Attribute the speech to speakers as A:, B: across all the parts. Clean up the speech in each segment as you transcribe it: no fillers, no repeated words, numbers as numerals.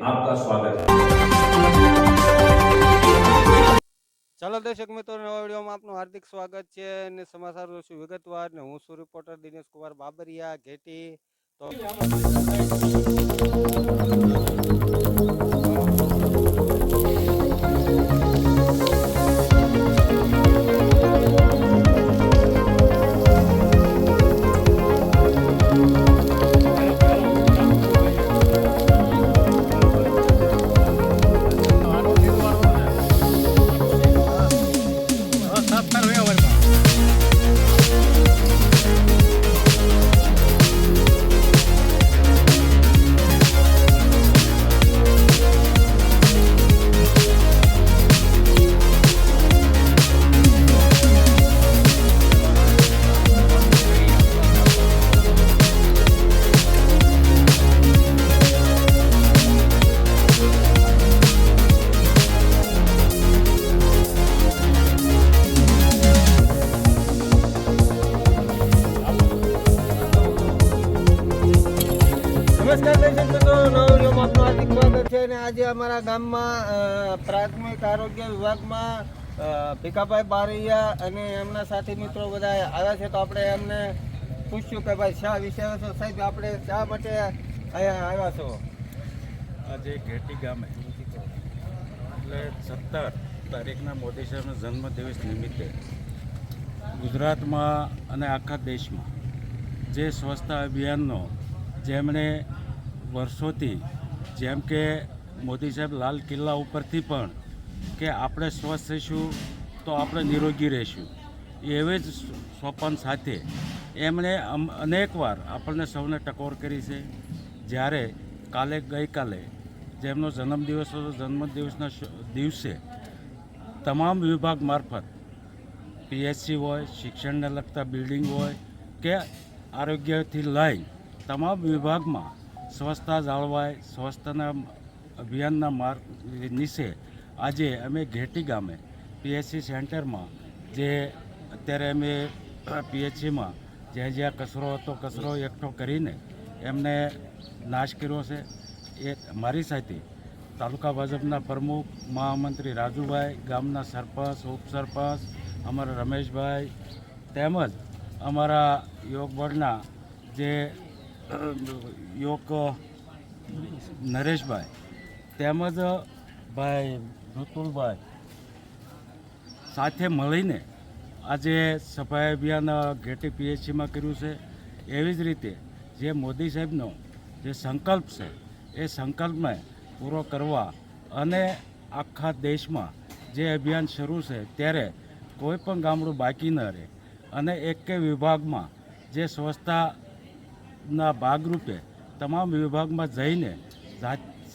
A: आपका स्वागत है।
B: ચાલો દર્શક મિત્રો, નવા વિડીયોમાં આપનું હાર્દિક સ્વાગત છે અને સમાચાર જોશું વિગતવાર ને હું છું રિપોર્ટર દિનેશ કુમાર બાબરિયા ઘેટી. તો નમસ્કાર દર્શક મિત્રો, નવા વિડીયોમાં આપનું હાર્દિક સ્વાગત છે અને આજે અમારા ગામમાં પ્રાથમિક આરોગ્ય વિભાગમાં ભીખાભાઈ બારૈયા અને એમના સાથી મિત્રો બધા આવ્યા છે. તો આપણે એમને પૂછ્યું કે ભાઈ શા વિશે છો સાહેબ, આપણે શા માટે અહીંયા આવ્યા છો?
C: આજે ઘેટી ગામે એટલે 17 તારીખના મોદી સાહેબના જન્મદિવસ નિમિત્તે ગુજરાતમાં અને આખા દેશમાં જે સ્વચ્છતા અભિયાનનો જેમણે વર્ષોથી, જેમ કે મોદી સાહેબ લાલ કિલ્લા ઉપરથી પણ કે આપણે સ્વસ્થ રહીશું તો આપણે નિરોગી રહીશું, એવી જ સોપાન સાથે એમણે અનેકવાર આપણને સૌને ટકોર કરી છે. જ્યારે ગઈકાલે જેમનો જન્મદિવસ હતો, જન્મદિવસના દિવસે તમામ વિભાગ મારફત પીએચસી હોય, શિક્ષણને લગતા બિલ્ડિંગ હોય કે આરોગ્યથી લઈ તમામ વિભાગમાં સ્વચ્છતા જાળવાય, સ્વચ્છતાના અભિયાનના માર્ગ નીચે આજે અમે ઘેટી ગામે પીએચસી સેન્ટરમાં, જે અત્યારે અમે પીએચસીમાં જ્યાં કચરો હતો કચરો એકઠો કરીને એમને નાશ કર્યો છે. એ મારી સાથે તાલુકા ભાજપના પ્રમુખ, મહામંત્રી રાજુભાઈ, ગામના સરપંચ, ઉપસરપંચ અમારા રમેશભાઈ, તેમજ અમારા યોગ બોર્ડના જે યોગ નરેશભાઈ, તેમજ ભાઈ ઋતુલભાઈ સાથે મળીને આજે સફાઈ અભિયાન ઘેટી પીએચસીમાં કર્યું છે. એવી જ રીતે જે મોદી સાહેબનો જે સંકલ્પ છે એ સંકલ્પને પૂરો કરવા અને આખા દેશમાં જે અભિયાન શરૂ છે ત્યારે કોઈ પણ ગામડું બાકી ન રહે અને એક વિભાગમાં જે સ્વચ્છતાના ભાગરૂપે તમામ વિભાગમાં જઈને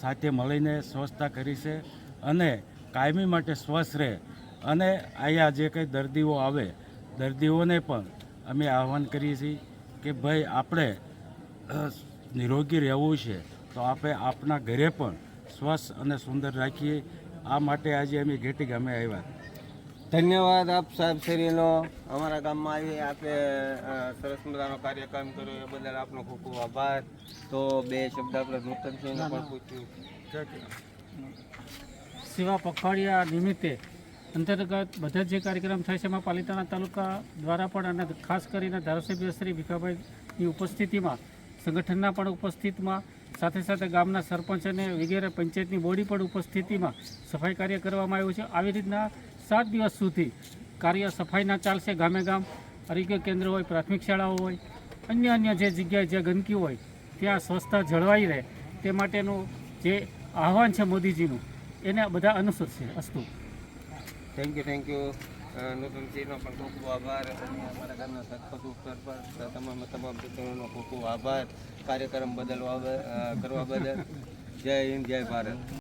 C: સાથે મળીને સ્વચ્છતા કરી છે અને કાયમી માટે સ્વસ્થ રહે. અને અહીંયા જે કંઈ દર્દીઓ આવે દર્દીઓને પણ અમે આહ્વાન કરીએ છીએ કે ભાઈ આપણે નિરોગી રહેવું છે તો આપણે આપણા ઘરે પણ સ્વસ્થ અને સુંદર રાખીએ. આ માટે આજે અમે ઘેટી ગામે આવ્યા.
B: ધન્યવાદ આપ સાહેબ શ્રીનો. અમારા ગામમાં આવી આપણે સરસ મજાનો કાર્યક્રમ કર્યો એ બદલ આપનો ખૂબ ખૂબ આભાર. તો બે શબ્દ આપણે નૂતનસિંહને પણ પૂછ્યું.
D: સેવા પખવાડિયા નિમિત્તે અંતર્ગત બધા જે કાર્યક્રમ થાય છે એમાં પાલિતાણા તાલુકા દ્વારા પણ અને ખાસ કરીને ધારાસભ્ય શ્રી ભીખાભાઈની ઉપસ્થિતિમાં, સંગઠનના પણ ઉપસ્થિતિમાં, સાથે સાથે ગામના સરપંચ અને વગેરે પંચાયતની બોડી પણ ઉપસ્થિતિમાં સફાઈ કાર્ય કરવામાં આવ્યું છે. આવી રીતના 7 દિવસ સુધી કાર્ય સફાઈના ચાલશે. ગામે ગામ આરોગ્ય કેન્દ્ર હોય, પ્રાથમિક શાળાઓ હોય, અન્ય જે જગ્યાએ જે ગંદકી હોય ત્યાં સ્વચ્છતા જળવાઈ રહે તે માટેનું જે આહવાન છે મોદીજીનું, એને બધા અનુસરશે. અસ્તુ.
B: Thank you. નૂતનસિંહનો પણ ખૂબ ખૂબ આભાર અને અમારા ગામના સરપંચ, ઉપસરપંચ, તમામ મિત્રોનો ખૂબ ખૂબ આભાર કાર્યક્રમ કરવા બદલ. જય હિન્દ, જય ભારત.